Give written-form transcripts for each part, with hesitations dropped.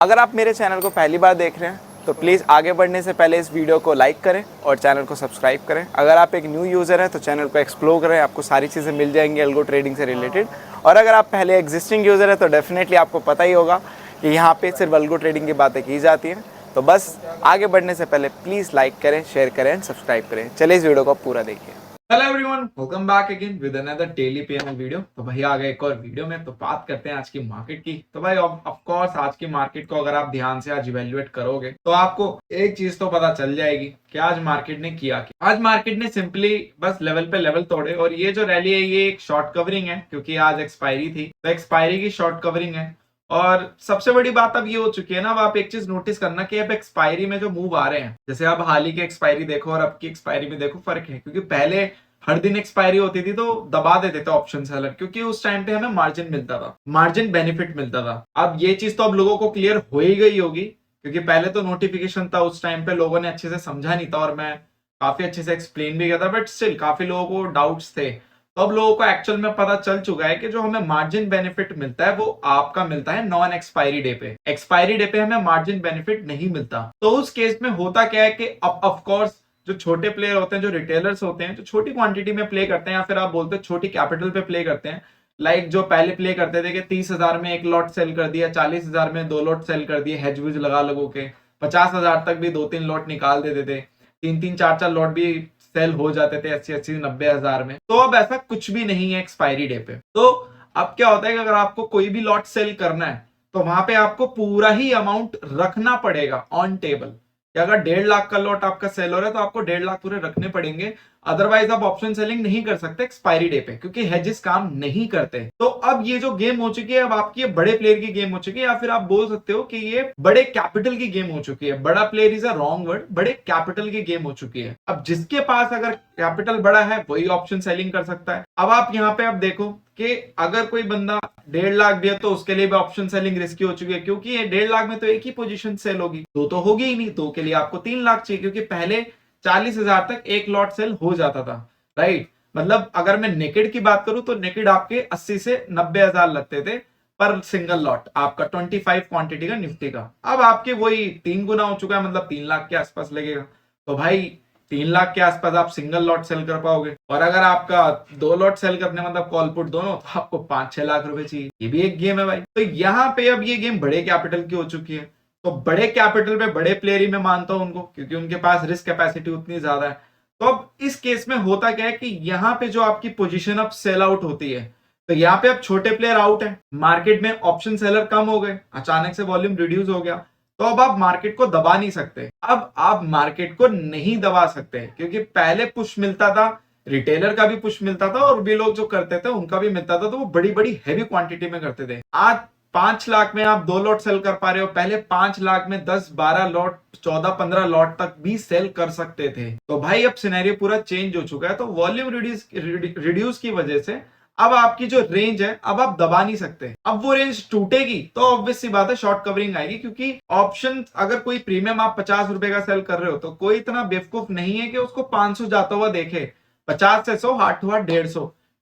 अगर आप मेरे चैनल को पहली बार देख रहे हैं तो प्लीज़ आगे बढ़ने से पहले इस वीडियो को लाइक करें और चैनल को सब्सक्राइब करें। अगर आप एक न्यू यूज़र हैं तो चैनल को एक्सप्लोर करें, आपको सारी चीज़ें मिल जाएंगी एल्गो ट्रेडिंग से रिलेटेड। और अगर आप पहले एग्जिस्टिंग यूज़र हैं तो डेफिनेटली आपको पता ही होगा कि यहाँ पे सिर्फ एल्गो ट्रेडिंग की बातें की जाती हैं। तो बस आगे बढ़ने से पहले प्लीज़ लाइक करें, शेयर करें एंड सब्सक्राइब करें। चलिए इस वीडियो को पूरा देखिए। Hello everyone, welcome back again with another daily PML video. तो भाई आ गए एक और वीडियो में। तो बात करते हैं आज की मार्केट की। तो भाई ऑफ कोर्स आज की मार्केट को अगर आप ध्यान से आज इवेल्युएट करोगे तो आपको एक चीज तो पता चल जाएगी कि आज मार्केट ने किया क्या। आज मार्केट ने सिंपली बस लेवल पे लेवल तोड़े और ये जो रैली है ये एक शॉर्ट कवरिंग है क्योंकि आज एक्सपायरी थी, तो एक्सपायरी की शॉर्ट कवरिंग है। और सबसे बड़ी बात अब ये हो चुकी है ना, अब आप एक चीज नोटिस करना कि अब एक्सपायरी में जो मूव आ रहे हैं, जैसे अब हाल ही की एक्सपायरी देखो और अब की एक्सपायरी में देखो फर्क है। क्योंकि पहले हर दिन एक्सपायरी होती थी तो दबा देते थे ऑप्शन सेलर, क्योंकि उस टाइम पे हमें मार्जिन मिलता था, मार्जिन बेनिफिट मिलता था। अब ये चीज तो अब लोगों को क्लियर हो ही गई होगी, क्योंकि पहले तो नोटिफिकेशन था, उस टाइम पे लोगों ने अच्छे से समझा नहीं था और मैं काफी अच्छे से एक्सप्लेन भी किया था, बट स्टिल काफी लोगों को डाउट्स थे। तो अब लोगों को एक्चुअल में पता चल चुका है कि जो हमें मार्जिन बेनिफिट मिलता है वो आपका मिलता है नॉन एक्सपायरी डे पे। एक्सपायरी डे पे हमें मार्जिन बेनिफिट नहीं मिलता। तो उस केस में होता क्या है कि ऑफ कोर्स जो छोटे प्लेयर होते हैं, जो रिटेलर्स होते हैं, जो छोटी क्वांटिटी में प्ले करते हैं या फिर आप बोलते हैं छोटी कैपिटल पे प्ले करते हैं, लाइक जो पहले प्ले करते थे कि 30,000 में एक लॉट सेल कर दिया, 40,000 में 2 लॉट सेल कर दिए, हेज वेज लगा लगो के 50,000 तक भी 2-3 लॉट निकाल देते थे, 3-3 4-4 लॉट भी सेल हो जाते थे 80-80 90,000 में। तो अब ऐसा कुछ भी नहीं है एक्सपायरी डे पे। तो अब क्या होता है कि अगर आपको कोई भी लॉट सेल करना है तो वहां पे आपको पूरा ही अमाउंट रखना पड़ेगा ऑन टेबल। कि अगर 1.5 लाख का लॉट आपका सेल हो रहा है तो आपको 1.5 लाख पूरे रखने पड़ेंगे, अदरवाइज आप ऑप्शन सेलिंग नहीं कर सकते एक्सपायरी डे पे, क्योंकि हेजेस काम नहीं करते। तो अब ये जो गेम हो चुकी है, अब आपकी बड़े प्लेयर की गेम हो चुकी है, या फिर आप बोल सकते हो कि ये बड़े कैपिटल की गेम हो चुकी है। बड़ा player is a wrong word, बड़े कैपिटल की गेम हो चुकी है। अब जिसके पास अगर कैपिटल बड़ा है वही ऑप्शन सेलिंग कर सकता है। अब आप यहाँ पे अब देखो कि अगर कोई बंदा 1.5 लाख भी है तो उसके लिए भी ऑप्शन सेलिंग रिस्की हो चुकी है, क्योंकि ये 1.5 लाख में तो एक ही पोजीशन सेल होगी, दो तो होगी ही नहीं। दो के लिए आपको 3 लाख चाहिए, क्योंकि पहले 40,000 तक एक लॉट सेल हो जाता था, राइट। मतलब अगर मैं नेकेड की बात करूं तो नेकेड आपके 80 से 90,000 लगते थे पर सिंगल लॉट आपका 25 क्वांटिटी का निफ्टी का। अब आपके वही 3 गुना हो चुका है, मतलब 3 लाख के आसपास लगेगा। तो भाई 3 लाख के आसपास आप सिंगल लॉट सेल कर पाओगे, और अगर आपका 2 लॉट सेल करने मतलब कॉल पुट दोनों, तो आपको 5-6 लाख रुपए चाहिए। ये भी एक गेम है भाई। तो यहाँ पे अब ये गेम बड़े कैपिटल की हो चुकी है। तो बड़े कैपिटल पे बड़े प्लेयर ही मैं मानता हूं उनको, क्योंकि उनके पास रिस्क कैपेसिटी उतनी ज्यादा है। तो अब इस केस में होता क्या है कि यहाँ पे जो आपकी पोजीशन अब सेल आउट होती है, तो यहाँ पे अब छोटे प्लेयर आउट है, मार्केट में ऑप्शन सेलर कम हो गए, अचानक से वॉल्यूम रिड्यूस हो गया। तो अब आप मार्केट को दबा नहीं सकते। अब आप मार्केट को नहीं दबा सकते, क्योंकि पहले पुश मिलता था, रिटेलर का भी पुश मिलता था और भी लोग जो करते थे उनका भी मिलता था, तो वो बड़ी बड़ी हैवी क्वांटिटी में करते थे। आज 5 लाख में आप 2 लॉट सेल कर पा रहे हो, पहले 5 लाख में 10-12 लॉट 14-15 लॉट तक भी सेल कर सकते थे। तो भाई अब सिनेरियो पूरा चेंज हो चुका है। तो वॉल्यूम रिड्यूस की वजह से अब आपकी जो रेंज है अब आप दबा नहीं सकते। अब वो रेंज टूटेगी तो ऑब्वियस सी बात है शॉर्ट कवरिंग आएगी, क्योंकि ऑप्शन अगर कोई प्रीमियम आप 50 रुपए का सेल कर रहे हो तो कोई इतना बेवकूफ नहीं है कि उसको 500 जाता हुआ देखे। 50 से 100 हाथ टू हाथ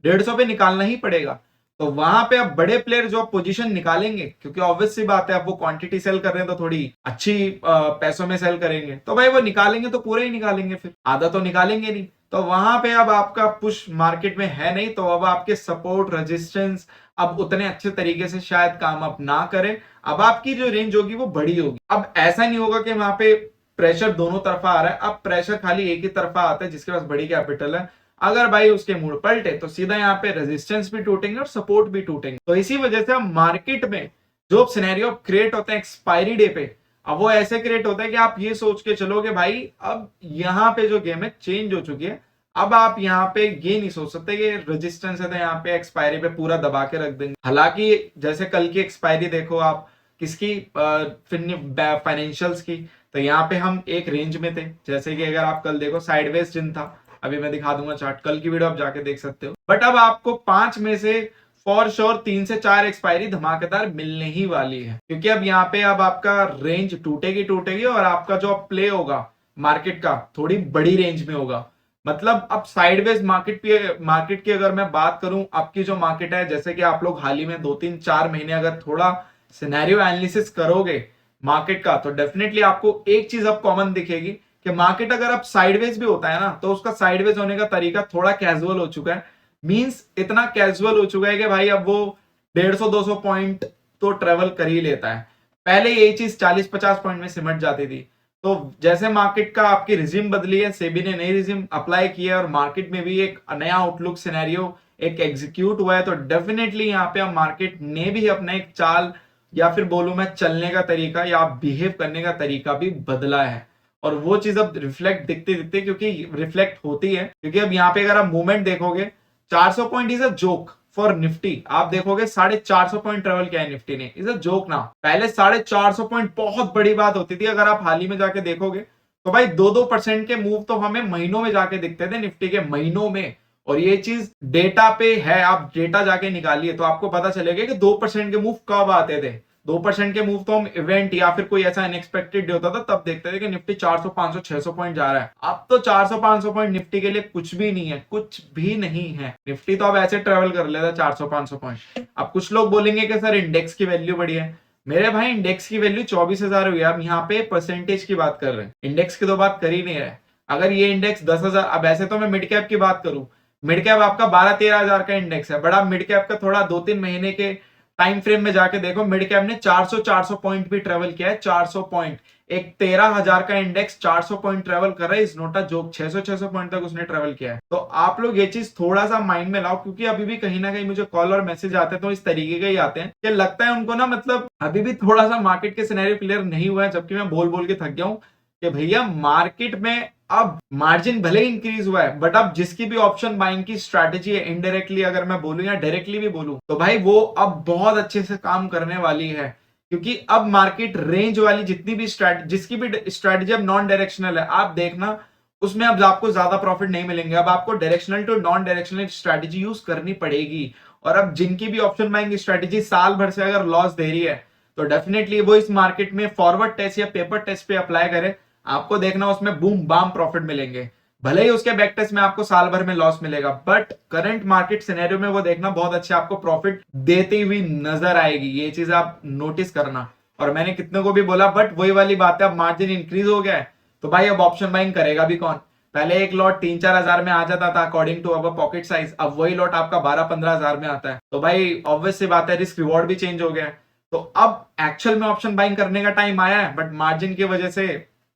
150 पे निकालना ही पड़ेगा। तो वहां पे अब बड़े प्लेयर जो पोजीशन निकालेंगे, क्योंकि ऑब्वियस सी बात है अब वो क्वांटिटी सेल कर रहे हैं तो थोड़ी अच्छी पैसों में सेल करेंगे, तो भाई वो निकालेंगे तो पूरे ही निकालेंगे, फिर आधा तो निकालेंगे नहीं। तो वहां पे अब आपका पुश मार्केट में है नहीं, तो अब आपके सपोर्ट रेजिस्टेंस अब उतने अच्छे तरीके से शायद काम अब ना करे। अब आपकी जो रेंज होगी वो बड़ी होगी। अब ऐसा नहीं होगा कि वहां पे प्रेशर दोनों तरफा आ रहा है, अब प्रेशर खाली एक ही तरफा आता है जिसके पास बड़ी कैपिटल है। अगर भाई उसके मूड पलटे तो सीधा यहाँ पे रेजिस्टेंस भी टूटेंगे और सपोर्ट भी टूटेंगे। तो इसी वजह से हम मार्केट में जो सिनेरियो क्रिएट होते हैं एक्सपायरी डे पे, अब वो ऐसे क्रिएट होता है कि आप ये सोच के चलो कि भाई अब यहाँ पे जो गेम है चेंज हो चुकी है। अब आप यहाँ पे ये नहीं सोच सकते कि रेजिस्टेंस है तो यहाँ पे एक्सपायरी पे पूरा दबा के रख देंगे। हालांकि जैसे कल की एक्सपायरी देखो आप, किसकी, फाइनेंशियल्स की, तो यहाँ पे हम एक रेंज में थे। जैसे कि अगर आप कल देखो साइडवेज दिन था, अभी मैं दिखा दूंगा चार्ट, कल की वीडियो आप जाके देख सकते हो। बट अब आपको 5 में से फॉर श्योर 3 से 4 एक्सपायरी धमाकेदार मिलने ही वाली है, क्योंकि अब यहाँ पे अब आपका रेंज टूटेगी और आपका जो प्ले होगा मार्केट का थोड़ी बड़ी रेंज में होगा। मतलब अब साइडवेज मार्केट की अगर मैं बात करूं, अब की जो मार्केट है, जैसे कि आप लोग हाल ही में 2-3-4 महीने अगर थोड़ा सिनेरियो एनालिसिस करोगे मार्केट का, तो डेफिनेटली आपको एक चीज अब कॉमन दिखेगी कि मार्केट अगर अब साइडवेज भी होता है ना, तो उसका साइडवेज होने का तरीका थोड़ा कैजुअल हो चुका है। मींस इतना कैजुअल हो चुका है कि भाई अब वो 150-200 पॉइंट तो ट्रेवल कर ही लेता है। पहले यही चीज 40-50 पॉइंट में सिमट जाती थी। तो जैसे मार्केट का आपकी रिज्यूम बदली है, सेबी ने नई रिज्यूम अप्लाई किया है और मार्केट में भी एक नया आउटलुक सिनेरियो एक एग्जीक्यूट हुआ है, तो डेफिनेटली यहाँ पे अब मार्केट ने भी अपना एक चाल या फिर बोलूं मैं चलने का तरीका या बिहेव करने का तरीका भी बदला है। और वो चीज अब रिफ्लेक्ट दिखते दिखते क्योंकि रिफ्लेक्ट होती है, क्योंकि अब यहाँ पे अगर आप मूवमेंट देखोगे 400 point is a joke for Nifty. आप देखोगे 450 पॉइंट ट्रेवल किया है निफ्टी ने, इज अ जोक ना। पहले 450 पॉइंट बहुत बड़ी बात होती थी। अगर आप हाल ही में जाके देखोगे तो भाई 2-2% के मूव तो हमें महीनों में जाके दिखते थे निफ्टी के, महीनों में। और ये चीज डेटा पे है, आप डेटा जाके निकालिए तो आपको पता चलेगा कि 2% के मूव कब आते थे। 2% के मूव तो हम इवेंट या फिर कोई ऐसा अनएक्सपेक्टेड डे होता था तब देखते थे कि निफ्टी 400 500 600 पॉइंट जा रहा है। अब तो 400 500 पॉइंट निफ्टी के लिए कुछ भी नहीं है, कुछ भी नहीं है। निफ्टी तो अब ऐसे ट्रेवल कर लेता 400 500 पॉइंट। अब कुछ लोग बोलेंगे कि सर इंडेक्स की वैल्यू बढ़ी है। मेरे भाई इंडेक्स की वैल्यू 24,000 हुई है। अब यहाँ पे परसेंटेज की बात कर रहे हैं, इंडेक्स की तो बात कर ही नहीं रहे। अगर ये इंडेक्स 10,000, अब ऐसे तो मैं मिड कैप की बात करूं, मिड कैप आपका 12-13 हजार का इंडेक्स है, बड़ा मिड कैप का थोड़ा 2-3 महीने के टाइम फ्रेम में जाके देखो, मिड कैप ने 400 पॉइंट भी ट्रेवल किया है। 400 पॉइंट, एक 13,000 का इंडेक्स 400 पॉइंट ट्रेवल कर रहा है, is not a joke. 600 point तक उसने ट्रेवल किया है। तो आप लोग ये चीज थोड़ा सा माइंड में लाओ, क्योंकि अभी भी कहीं ना कहीं मुझे कॉल और मैसेज आते हैं तो इस तरीके के ही आते हैं कि लगता है उनको ना, मतलब अभी भी थोड़ा सा मार्केट के सिनेरियो क्लियर नहीं हुआ है, जबकि मैं बोल बोल के थक गया हूं कि भैया मार्केट में अब मार्जिन भले ही इंक्रीज हुआ है, बट अब जिसकी भी ऑप्शन बाइंग की स्ट्रैटेजी है, इनडायरेक्टली अगर मैं बोलूं या डायरेक्टली भी बोलूं, तो भाई वो अब बहुत अच्छे से काम करने वाली है। क्योंकि अब मार्केट रेंज वाली जितनी भी जिसकी भी स्ट्रैटेजी अब नॉन डायरेक्शनल है, आप देखना उसमें अब आपको ज्यादा प्रॉफिट नहीं मिलेंगे। अब आपको directional to non directional strategy use करनी पड़ेगी। और अब जिनकी भी ऑप्शन बाइंग स्ट्रैटेजी साल भर से अगर लॉस दे रही है, तो डेफिनेटली वो इस मार्केट में फॉरवर्ड टेस्ट या पेपर टेस्ट पे अप्लाई करे, आपको देखना उसमें बूम बाम प्रॉफिट मिलेंगे। भले ही उसके बैक टेस्ट में आपको साल भर में लॉस मिलेगा, बट करंट मार्केट सिनेरियो में वो देखना बहुत अच्छे आपको प्रॉफिट देती हुई नजर आएगी। ये चीज आप नोटिस करना। और मैंने कितने को भी बोला, बट वही वाली बात है, अब मार्जिन इंक्रीज हो गया है तो भाई अब ऑप्शन बाइंग करेगा भी कौन। पहले एक लॉट 3-4 हजार में आ जाता था according to our pocket size, अब वही लॉट आपका 12-15 हजार में आता है। तो भाई ऑब्वियस सी बात है, रिस्क रिवॉर्ड भी चेंज हो गया है। तो अब एक्चुअल में ऑप्शन बाइंग करने का टाइम आया है, बट मार्जिन की वजह से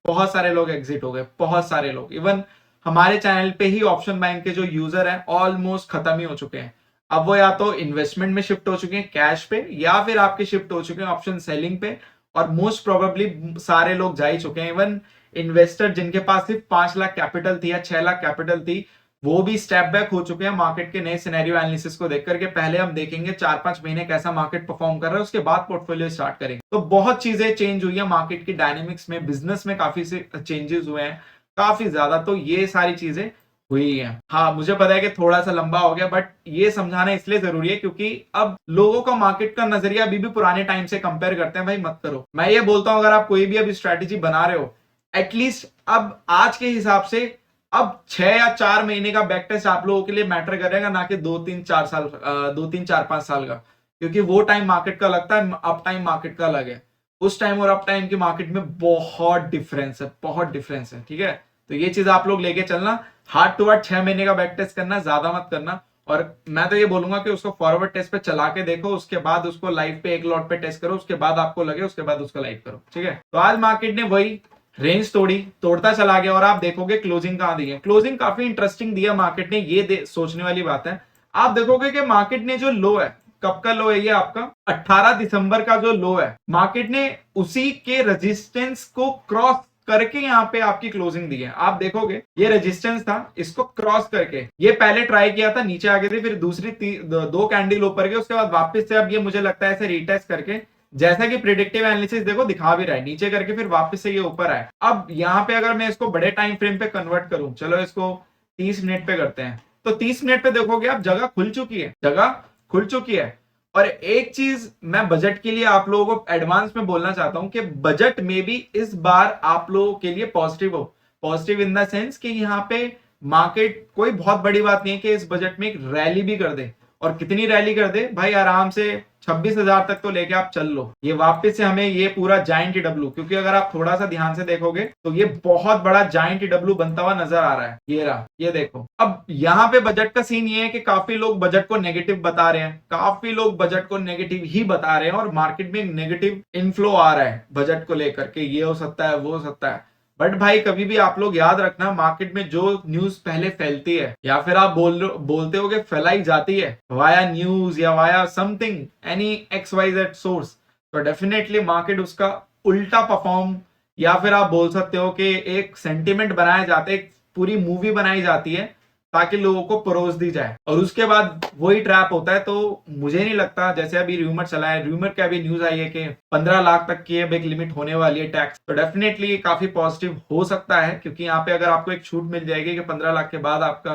बहुत सारे लोग एग्जिट हो गए, बहुत सारे लोग। इवन हमारे चैनल पे ही ऑप्शन बैंक के जो यूजर हैं ऑलमोस्ट खत्म ही हो चुके हैं। अब वो या तो इन्वेस्टमेंट में शिफ्ट हो चुके हैं कैश पे, या फिर आपके शिफ्ट हो चुके हैं ऑप्शन सेलिंग पे। और मोस्ट प्रोबेबली सारे लोग जा ही चुके हैं। इवन इन्वेस्टर जिनके पास सिर्फ 5 लाख कैपिटल थी या 6 लाख कैपिटल थी, वो भी स्टेप बैक हो चुके हैं मार्केट के नए सिनेरियो एनालिसिस को देख करके। पहले हम देखेंगे 4-5 महीने कैसा मार्केट परफॉर्म कर रहा है, उसके बाद पोर्टफोलियो स्टार्ट करेंगे। तो बहुत चीजें चेंज हुई है मार्केट की डायनेमिक्स में, बिजनेस में काफी से चेंजेस हुए हैं, काफी ज्यादा। तो ये सारी चीजें हुई है। हाँ मुझे पता है कि थोड़ा सा लंबा हो गया, बट ये समझाना इसलिए जरूरी है क्योंकि अब लोगों का मार्केट का नजरिया अभी भी पुराने टाइम से कंपेयर करते हैं। भाई मत करो। मैं ये बोलता हूं अगर आप कोई भी अभी स्ट्रैटेजी बना रहे हो, एटलीस्ट अब आज के हिसाब से अब 6 या 4 महीने का बैक टेस्ट आप लोगों के लिए मैटर करेगा, ना कि 2-3-4 साल 2-3-4-5 साल का। क्योंकि वो टाइम मार्केट का लगता है, अब टाइम मार्केट का अलग है। उस टाइम और अब टाइम की मार्केट में बहुत डिफरेंस है, बहुत डिफरेंस है। ठीक है, तो ये चीज आप लोग लेके चलना। हार्ड टू हार्ड 6 महीने का बैक टेस्ट करना, ज्यादा मत करना। और मैं तो ये बोलूंगा कि उसको फॉरवर्ड टेस्ट पे चला के देखो, उसके बाद उसको लाइव पे एक लॉट पे टेस्ट करो, उसके बाद आपको लगे, उसके बाद उसका लाइव करो। ठीक है, तो आज मार्केट ने वही रेंज तोड़ता चला गया। और आप देखोगे क्लोजिंग कहां दी है, क्लोजिंग काफी इंटरेस्टिंग दिया मार्केट ने। ये सोचने वाली बात है। आप देखोगे कि मार्केट ने जो लो है, कब का लो है ये आपका 18 दिसंबर का जो लो है, मार्केट ने उसी के रेजिस्टेंस को क्रॉस करके यहाँ पे आपकी क्लोजिंग दी है। आप देखोगे ये रेजिस्टेंस था, इसको क्रॉस करके ये पहले ट्राई किया था, नीचे आ गए थे, फिर दूसरी 2 कैंडल ऊपर गए, उसके बाद वापस से अब ये मुझे लगता है ऐसे रीटेस्ट करके, जैसा कि प्रिडिक्टिव एनालिसिस देखो दिखा भी रहा है, नीचे करके फिर वापस से ये ऊपर आए। अब यहाँ पे अगर मैं इसको बड़े टाइम फ्रेम पे कन्वर्ट करूं, चलो इसको 30 मिनट पे करते हैं, तो 30 मिनट पे देखोगे आप जगह खुल चुकी है, जगह खुल चुकी है। और एक चीज मैं बजट के लिए आप लोगों को एडवांस में बोलना चाहता हूं कि बजट में भी इस बार आप लोगों के लिए पॉजिटिव हो। पॉजिटिव इन द सेंस कि यहाँ पे मार्केट कोई बहुत बड़ी बात नहीं है कि इस बजट में एक रैली भी कर दे। और कितनी रैली कर दे भाई, आराम से 26,000 तक तो लेके आप चल लो। ये वापस से हमें ये पूरा जायंट डब्लू, क्योंकि अगर आप थोड़ा सा ध्यान से देखोगे तो ये बहुत बड़ा जायंट डब्लू बनता हुआ नजर आ रहा है। ये रहा, ये देखो। अब यहाँ पे बजट का सीन ये है कि काफी लोग बजट को नेगेटिव बता रहे हैं, काफी लोग बजट को नेगेटिव ही बता रहे हैं और मार्केट में एक नेगेटिव इनफ्लो आ रहा है बजट को लेकर के, ये हो सकता है, वो हो सकता है। बट भाई कभी भी आप लोग याद रखना, मार्केट में जो न्यूज पहले फैलती है या फिर आप बोलते हो कि फैलाई जाती है वाया न्यूज या via something any XYZ source, तो डेफिनेटली मार्केट उसका उल्टा परफॉर्म, या फिर आप बोल सकते हो कि एक सेंटिमेंट बनाया जाता है, एक पूरी मूवी बनाई जाती है ताकि लोगों को परोस दी जाए और उसके बाद वही ट्रैप होता है। तो मुझे नहीं लगता, जैसे अभी रूमर चला है, रूमर क्या अभी न्यूज आई है कि 15 लाख तक की अब एक लिमिट होने वाली है टैक्स, तो डेफिनेटली ये काफी पॉजिटिव हो सकता है, क्योंकि यहाँ पे अगर आपको एक छूट मिल जाएगी कि 15 लाख के बाद आपका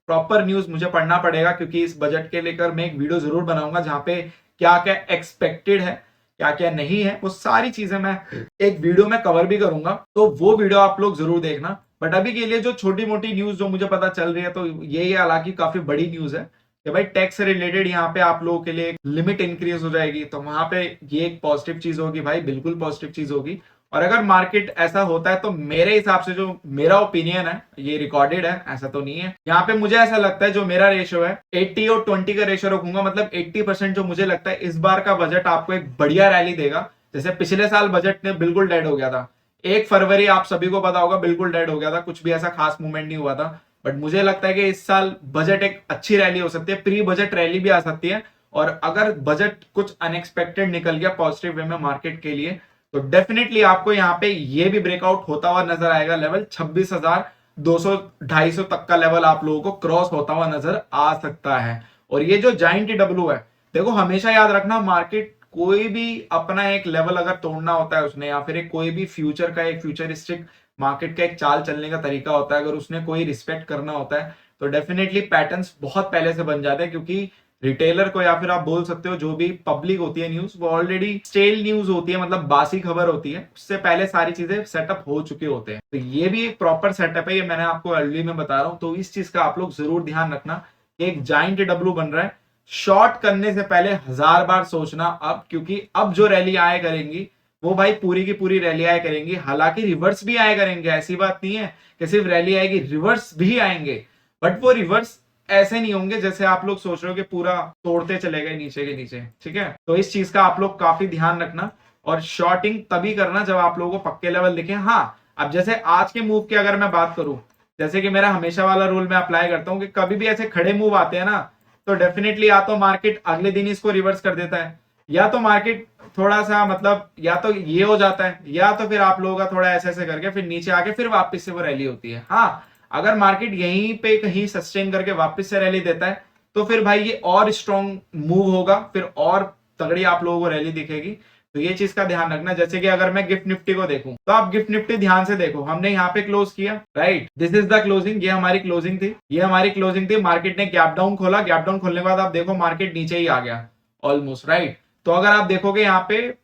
प्रॉपर न्यूज मुझे पढ़ना पड़ेगा, क्योंकि इस बजट के लेकर मैं एक वीडियो जरूर बनाऊंगा जहां पे क्या क्या एक्सपेक्टेड है, क्या क्या नहीं है, वो सारी चीजें मैं एक वीडियो में कवर भी करूंगा, तो वो वीडियो आप लोग जरूर देखना। बट अभी के लिए जो छोटी मोटी न्यूज जो मुझे पता चल रही है, तो ये हालांकि काफी बड़ी न्यूज है कि भाई टैक्स से रिलेटेड यहाँ पे आप लोगों के लिए लिमिट इंक्रीज हो जाएगी, तो वहां पे ये एक पॉजिटिव चीज होगी भाई, बिल्कुल पॉजिटिव चीज होगी। और अगर मार्केट ऐसा होता है तो मेरे हिसाब से, जो मेरा ओपिनियन है, ये रिकॉर्डेड है, ऐसा तो नहीं है, यहाँ पे मुझे ऐसा लगता है जो मेरा रेशियो है 80 और 20 का रेशियो रखूंगा, मतलब 80% जो मुझे लगता है इस बार का बजट आपको एक बढ़िया रैली देगा। जैसे पिछले साल बजट ने बिल्कुल डेड हो गया था, 1 फरवरी आप सभी को पता होगा बिल्कुल डेड हो गया था, कुछ भी ऐसा खास मूवमेंट नहीं हुआ था। बट मुझे लगता है कि इस साल बजट एक अच्छी रैली हो सकती है, प्री बजट रैली भी आ सकती है, और अगर बजट कुछ अनएक्सपेक्टेड निकल गया पॉजिटिव वे में मार्केट के लिए, तो डेफिनेटली आपको यहाँ पे ये भी ब्रेकआउट होता हुआ नजर आएगा। लेवल 26,200-250 तक का लेवल आप लोगों को क्रॉस होता हुआ नजर आ सकता है। और ये जो जाइंट डब्ल्यू है, देखो हमेशा याद रखना, मार्केट कोई भी अपना एक लेवल अगर तोड़ना होता है उसने, या फिर कोई भी फ्यूचर का एक फ्यूचरिस्टिक मार्केट का एक चाल चलने का तरीका होता है, अगर उसने कोई रिस्पेक्ट करना होता है तो डेफिनेटली पैटर्न्स बहुत पहले से बन जाते हैं, क्योंकि रिटेलर को, या फिर आप बोल सकते हो जो भी पब्लिक होती है न्यूज, वो ऑलरेडी स्टेल न्यूज होती है, मतलब बासी खबर होती है, उससे पहले सारी चीजें सेटअप हो चुके होते हैं। तो ये भी एक प्रॉपर सेटअप है, ये मैंने आपको अर्ली में बता रहा हूं, तो इस चीज का आप लोग जरूर ध्यान रखना। एक जाइंट डब्ल्यू बन रहा है, शॉर्ट करने से पहले 1000 बार सोचना अब, क्योंकि अब जो रैली आए करेंगी वो भाई पूरी की पूरी रैली आए करेंगी। हालांकि रिवर्स भी आए करेंगे, ऐसी बात नहीं है कि सिर्फ रैली आएगी, रिवर्स भी आएंगे, बट वो रिवर्स ऐसे नहीं होंगे जैसे आप लोग सोच रहे हो कि पूरा तोड़ते चले गए नीचे के नीचे, ठीक है। तो इस चीज का आप लोग काफी ध्यान रखना, और शॉर्टिंग तभी करना जब आप लोगों को पक्के लेवल दिखे। हाँ, अब जैसे आज के मूव की अगर मैं बात करूं, जैसे कि मेरा हमेशा वाला रूल मैं अप्लाई करता हूं कि कभी भी ऐसे खड़े मूव आते हैं ना, तो डेफिनेटली या तो मार्केट अगले दिन इसको रिवर्स कर देता है, या तो मार्केट थोड़ा सा मतलब या तो ये हो जाता है, या तो फिर आप लोगों का थोड़ा ऐसे ऐसे करके फिर नीचे आके फिर वापस से वो रैली होती है। हाँ, अगर मार्केट यहीं पे कहीं सस्टेन करके वापस से रैली देता है तो फिर भाई ये और स्ट्रॉन्ग मूव होगा, फिर और तगड़ी आप लोगों को रैली दिखेगी। तो ये चीज का ध्यान रखना। जैसे कि अगर मैं गिफ्ट निफ्टी को देखूं, तो आप गिफ्ट निफ्टी ध्यान से देखो, हमने यहाँ पे क्लोज किया, right, this is the closing, ये हमारी क्लोजिंग थी, ये हमारी क्लोजिंग थी। मार्केट ने गैप डाउन खोला, गैप डाउन खोलने के बाद आप देखो मार्केट नीचे ही आ गया ऑलमोस्ट, राइट। तो अगर आप देखोगे यहाँ पे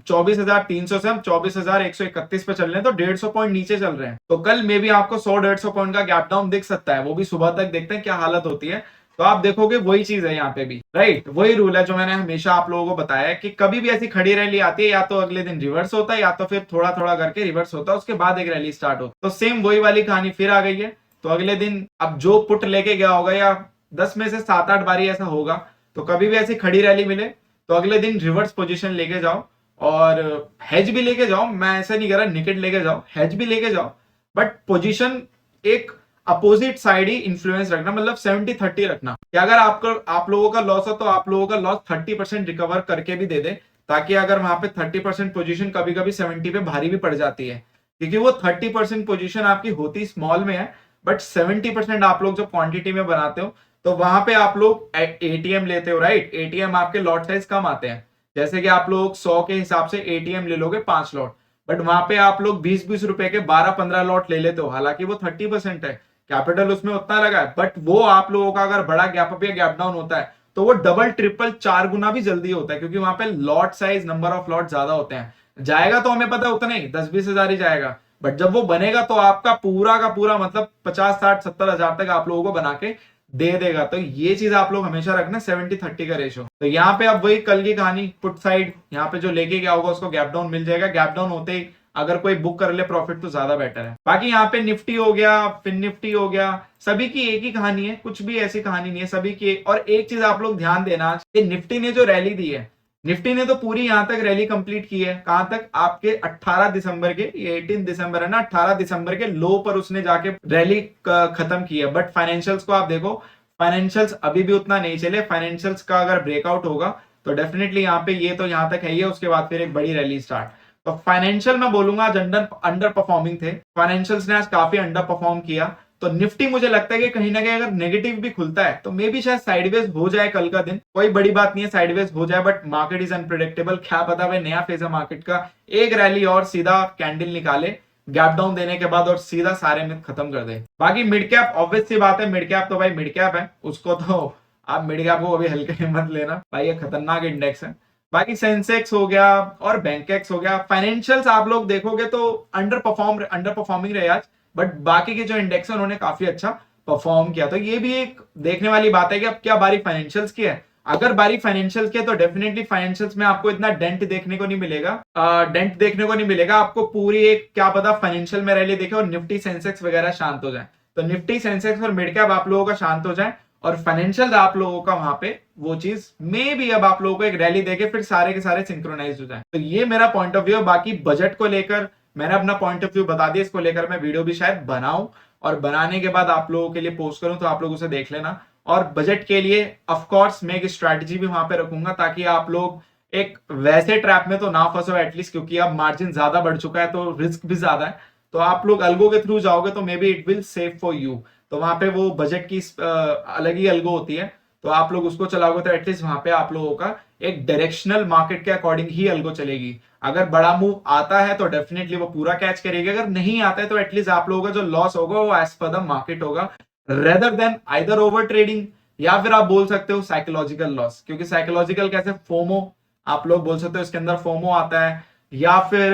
24,300 से हम 24,131 पे चल रहे हैं, तो 150 पॉइंट नीचे चल रहे हैं। तो कल में भी आपको 100-150 पॉइंट का गैप डाउन दिख सकता है, वो भी सुबह तक देखते हैं क्या हालत होती है। तो आप देखोगे वही चीज है यहाँ पे भी, राइट, वही रूल है जो मैंने हमेशा आप लोगों को बताया है कि कभी भी ऐसी खड़ी रैली आती है, या तो अगले दिन रिवर्स होता है, या तो फिर थोड़ा थोड़ा करके रिवर्स होता है, उसके बाद एक रैली स्टार्ट होती है। तो सेम वही वाली कहानी फिर आ गई है। तो अगले दिन अब जो पुट लेके गया होगा, या 10 में से 7-8 बारी ऐसा होगा, तो कभी भी ऐसी खड़ी रैली मिले तो अगले दिन रिवर्स पोजीशन लेके जाओ, और हेज भी लेके जाओ। मैं ऐसा नहीं कह रहा निकेट लेके जाओ, हेज भी लेके जाओ, बट पोजीशन एक अपोजिट साइड ही इन्फ्लुएंस रखना, मतलब 70-30 रखना कि अगर आप लोगों का लॉस हो तो आप लोगों का लॉस 30% रिकवर करके भी दे दे, ताकि अगर वहां पे 30% पोजीशन कभी कभी 70 पे भारी भी पड़ जाती है, क्योंकि वो 30% पोजीशन आपकी होती स्मॉल में है, बट 70% आप लोग जो क्वांटिटी में बनाते हो, तो वहां पे आप लोग एटीएम लेते हो, राइट। एटीएम आपके लॉट साइज कम आते हैं, जैसे कि आप लोग 100 के हिसाब से एटीएम ले लोगे 5 लॉट, बट वहां पे आप लोग 20-20 रुपए के 12-15 लॉट ले लेते हो। हालांकि वो 30% है, कैपिटल उसमें उतना लगा है, बट वो आप लोगों का अगर बड़ा गैप अप या गैप डाउन होता है तो वो डबल ट्रिपल 4 गुना भी जल्दी होता है, क्योंकि वहां पे lot size, number of lot ज्यादा होते हैं। जाएगा तो हमें पता है उतना ही 10-20 हजार ही जाएगा, बट जब वो बनेगा तो आपका पूरा का पूरा मतलब 50-60-70 हजार तक आप लोगों को बना के दे देगा। तो ये चीज आप लोग हमेशा रखना 70-30 का रेशो। तो यहाँ पे अब वही कल की कहानी, पुट साइड यहाँ पे जो लेके गया होगा उसको गैप डाउन मिल जाएगा। गैप डाउन होते ही अगर कोई बुक कर ले प्रॉफिट तो ज्यादा बेटर है। बाकी यहाँ पे निफ्टी हो गया, फिन निफ्टी हो गया, सभी की एक ही कहानी है, कुछ भी ऐसी कहानी नहीं है सभी की। और एक चीज आप लोग ध्यान देना, निफ्टी ने जो रैली दी है, निफ्टी ने तो पूरी यहां तक रैली कंप्लीट की है। कहां तक? आपके 18 दिसंबर के, ये 18 दिसंबर है ना, 18 दिसंबर के लो पर उसने जाके रैली खत्म की है। बट फाइनेंशियल्स को आप देखो, फाइनेंशियल्स अभी भी उतना नहीं चले। फाइनेंशियल्स का अगर ब्रेकआउट होगा तो डेफिनेटली यहाँ पे, ये तो यहां तक है ही है, उसके बाद फिर एक बड़ी रैली स्टार्ट। तो फाइनेंशियल मैं बोलूंगा आज अंडर परफॉर्मिंग थे, फाइनेंशियल्स ने आज काफी अंडर परफॉर्म किया। तो निफ्टी मुझे लगता है कि कहीं ना कहीं अगर नेगेटिव भी खुलता है तो मे बी शायद साइडवेज हो जाए कल का दिन, कोई बड़ी बात नहीं है साइडवेज हो जाए, बट मार्केट इज अनप्रिडिक्टेबल। क्या पता भाई नया फेज है मार्केट का, एक रैली और सीधा कैंडल निकाले गैप डाउन देने के बाद और सीधा सारे में खत्म कर दे। बाकी मिड कैप ऑब्वियस सी बात है, मिड कैप तो भाई मिड कैप है, उसको तो आप मिड कैप को अभी हल्के में मत लेना भाई, ये खतरनाक इंडेक्स है। बाकी सेंसेक्स हो गया और बैंकेक्स हो गया। फाइनेंशियल्स आप लोग देखोगे तो अंडर परफॉर्मिंग रहे आज, बट बाकी के जो इंडेक्स है उन्होंने काफी अच्छा परफॉर्म किया। तो ये भी एक देखने वाली बात है कि अब क्या बारी फाइनेंशियल्स की है। अगर बारी फाइनेंशियल्स की है तो डेफिनेटली फाइनेंशियल्स में आपको इतना डेंट देखने को नहीं मिलेगा, आपको पूरी एक क्या पता फाइनेंशियल में रैली देखे और निफ्टी सेंसेक्स वगैरह शांत हो जाए। तो निफ्टी सेंसेक्स और मिड कैप आप लोगों का शांत हो जाए और फाइनेंशियल आप लोगों का वहां पे वो चीज में भी अब आप लोगों को एक रैली देके फिर सारे के सारे सिंक्रोनाइज हो जाए। तो ये मेरा पॉइंट ऑफ व्यू है। बाकी बजट को लेकर मैंने अपना पॉइंट ऑफ व्यू बता दिया, इसको लेकर मैं वीडियो भी शायद बनाऊं और बनाने के बाद आप लोगों के लिए पोस्ट करूं, तो आप लोग उसे देख लेना। और बजट के लिए ऑफ कोर्स मैं एक स्ट्रैटेजी भी वहां पे रखूंगा ताकि आप लोग एक वैसे ट्रैप में तो ना फंसो एटलीस्ट, क्योंकि अब मार्जिन ज्यादा बढ़ चुका है तो रिस्क भी ज्यादा है। तो आप लोग अल्गो के थ्रू जाओगे तो may be it will save for you. तो वहां पे वो बजट की अलग ही अल्गो होती है, तो आप लोग उसको चलाओगे तो एटलीस्ट वहां पे आप लोगों का एक डायरेक्शनल मार्केट के अकॉर्डिंग ही अल्गो चलेगी। अगर बड़ा मूव आता है तो डेफिनेटली वो पूरा कैच करेगी, अगर नहीं आता है तो एटलीस्ट आप लोगों का जो लॉस होगा वो एज पर द मार्केट होगा, rather than either over trading या फिर आप बोल सकते हो साइकोलॉजिकल लॉस। क्योंकि साइकोलॉजिकल कैसे, फोमो आप लोग बोल सकते हो, इसके अंदर फोमो आता है, या फिर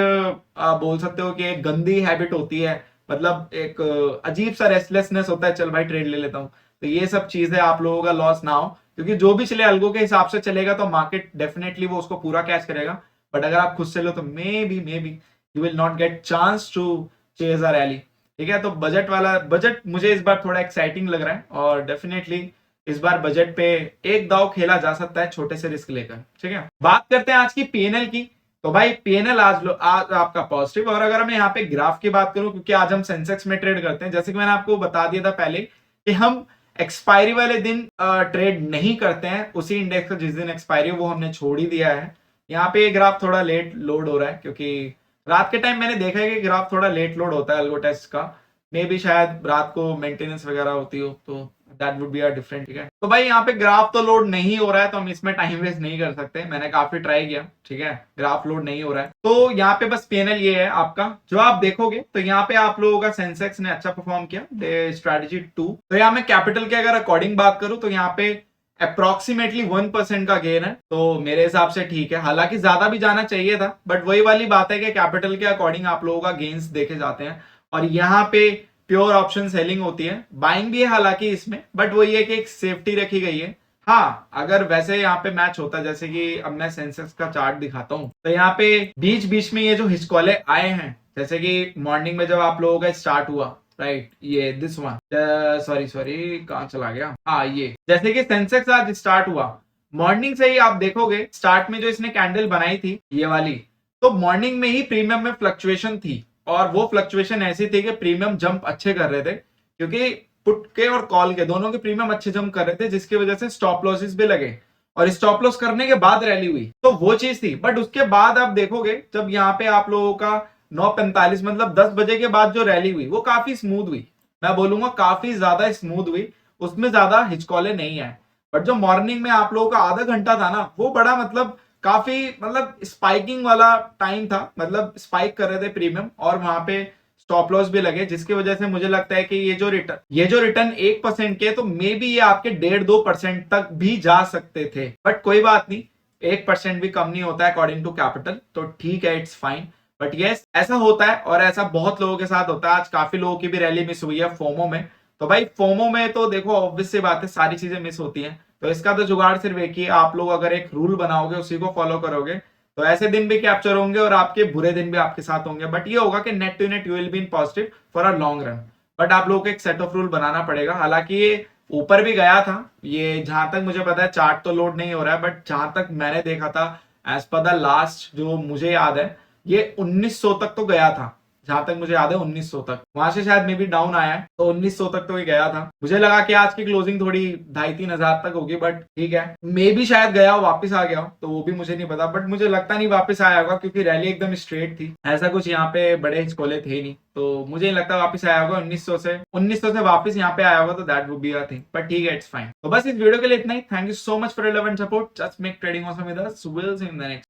आप बोल सकते हो कि एक गंदी हैबिट होती है, मतलब एक अजीब सा रेस्टलेसनेस होता है, चल भाई ट्रेड ले लेता हूं। तो ये सब चीजें आप लोगों का लॉस ना हो, क्योंकि जो भी चले अल्गो के हिसाब से चलेगा तो मार्केट डेफिनेटली वो उसको पूरा कैच करेगा। बट अगर आप खुद से लो तो maybe you will not get chance to chase a rally. ठीक है, तो बजट मुझे इस बार थोड़ा एक्साइटिंग लग रहा है और डेफिनेटली इस बार बजट पे एक दाव खेला जा सकता है छोटे से रिस्क लेकर। ठीक है, बात करते हैं आज की पीएनएल की। तो भाई पीएनएल आज आपका पॉजिटिव। और अगर मैं यहाँ पे ग्राफ की बात करूं, क्योंकि आज हम सेंसेक्स में ट्रेड करते हैं, जैसे कि मैंने आपको बता दिया था पहले कि हम एक्सपायरी वाले दिन ट्रेड नहीं करते हैं, उसी इंडेक्स का जिस दिन एक्सपायरी हो वो हमने छोड़ ही दिया है। यहाँ पे ग्राफ थोड़ा लेट लोड हो रहा है क्योंकि रात के टाइम मैंने देखा है कि ग्राफ थोड़ा लेट लोड होता है अल्गो टेस्ट का, मे बी शायद रात को मेंटेनेंस वगैरह होती हो तो that would be a different. ठीक है, तो भाई यहाँ पे ग्राफ तो लोड नहीं हो रहा है तो हम इसमें टाइम वेस्ट नहीं कर सकते, मैंने काफी ट्राई किया। ठीक है, ग्राफ लोड नहीं हो रहा है तो यहाँ पे बस पीएनएल ये है आपका, जो आप देखोगे तो यहाँ पे आप लोगों का सेंसेक्स ने अच्छा परफॉर्म किया, स्ट्रैटेजी 2। तो यहाँ मैं कैपिटल के अगर अकॉर्डिंग बात करूं तो यहाँ पे अप्रोक्सीमेटली 1% का गेन है, तो मेरे हिसाब से ठीक है। हालांकि ज्यादा भी जाना चाहिए था, बट वही वाली बात है कि कैपिटल के अकॉर्डिंग आप लोगों का गेन्स देखे जाते हैं। और यहाँ पे प्योर ऑप्शन सेलिंग होती है, बाइंग भी है हालांकि इसमें, बट वो ये कि एक सेफ्टी रखी गई है। हाँ, अगर वैसे यहाँ पे मैच होता, जैसे कि अब मैं सेंसेक्स का चार्ट दिखाता हूँ, तो यहाँ पे बीच बीच में ये जो हिचकोले आए हैं, जैसे कि मॉर्निंग में जब आप लोगों का स्टार्ट हुआ, राइट, ये दिस वन, सॉरी कहाँ चला गया, हाँ ये, जैसे कि सेंसेक्स आज स्टार्ट हुआ मॉर्निंग से ही आप देखोगे स्टार्ट में जो इसने कैंडल बनाई थी ये वाली, तो मॉर्निंग में ही प्रीमियम में फ्लक्चुएशन थी और वो फ्लक्चुएशन ऐसी थी कि प्रीमियम जंप अच्छे कर रहे थे, क्योंकि पुट के और कॉल के दोनों के प्रीमियम अच्छे जंप कर रहे थे, जिसकी वजह से स्टॉप लॉसेस भी लगे और स्टॉप लॉस करने के बाद रैली हुई, तो वो चीज थी। बट उसके बाद आप देखोगे जब यहाँ पे आप लोगों का 9:45 मतलब 10 बजे के बाद जो रैली हुई वो काफी स्मूथ हुई, मैं बोलूंगा काफी ज्यादा स्मूथ हुई, उसमें ज्यादा हिचकोले नहीं आए। बट जो मॉर्निंग में आप लोगों का आधा घंटा था ना, वो बड़ा मतलब काफी मतलब स्पाइकिंग वाला टाइम था, मतलब स्पाइक कर रहे थे प्रीमियम और वहां पे स्टॉप लॉस भी लगे, जिसकी वजह से मुझे लगता है कि ये जो रिटर्न 1% के, तो मे बी ये आपके 1.5-2% तक भी जा सकते थे। बट कोई बात नहीं, 1% भी कम नहीं होता है अकॉर्डिंग टू कैपिटल, तो ठीक है, इट्स फाइन। बट यस, ऐसा होता है और ऐसा बहुत लोगों के साथ होता है। आज काफी लोगों की भी रैली मिस हुई है फोमो में, तो भाई फोमो में तो देखो ऑब्वियस सी बात है, सारी चीजें मिस होती हैं। तो इसका तो जुगाड़ सिर्फ एक ही है, आप लोग अगर एक रूल बनाओगे उसी को फॉलो करोगे तो ऐसे दिन भी कैप्चर होंगे और आपके बुरे दिन भी आपके साथ होंगे। बट ये होगा कि net to net you will be in positive for a long run. But आप लोगों को एक सेट ऑफ रूल बनाना पड़ेगा। हालांकि ये ऊपर भी गया था, ये जहां तक मुझे पता है चार्ट तो लोड नहीं हो रहा है, बट जहां तक मैंने देखा था एज पर द लास्ट जो मुझे याद है ये 1900 तक तो गया था। जहां तक मुझे याद है 1900 तक, वहां से शायद मे बी डाउन आया है, तो 1900 तक तो ये गया था। मुझे लगा कि आज की क्लोजिंग थोड़ी 2,500-3,000 हजार तक होगी, बट ठीक है, मे बी शायद गया हो वापस आ गया हो, तो वो भी मुझे नहीं पता। बट मुझे लगता नहीं वापस आया होगा क्योंकि रैली एकदम स्ट्रेट थी, ऐसा कुछ यहाँ पे बड़े हिचकोले थे नहीं, तो मुझे नहीं लगता वापस आया होगा। 1900 से वापस यहाँ पे आया होगा तो that would be a thing, but ठीक है, इट्स फाइन। तो बस इस वीडियो के लिए इतना ही। Thank you so much for your love and support. Just make trading awesome with us. Will see you in the next.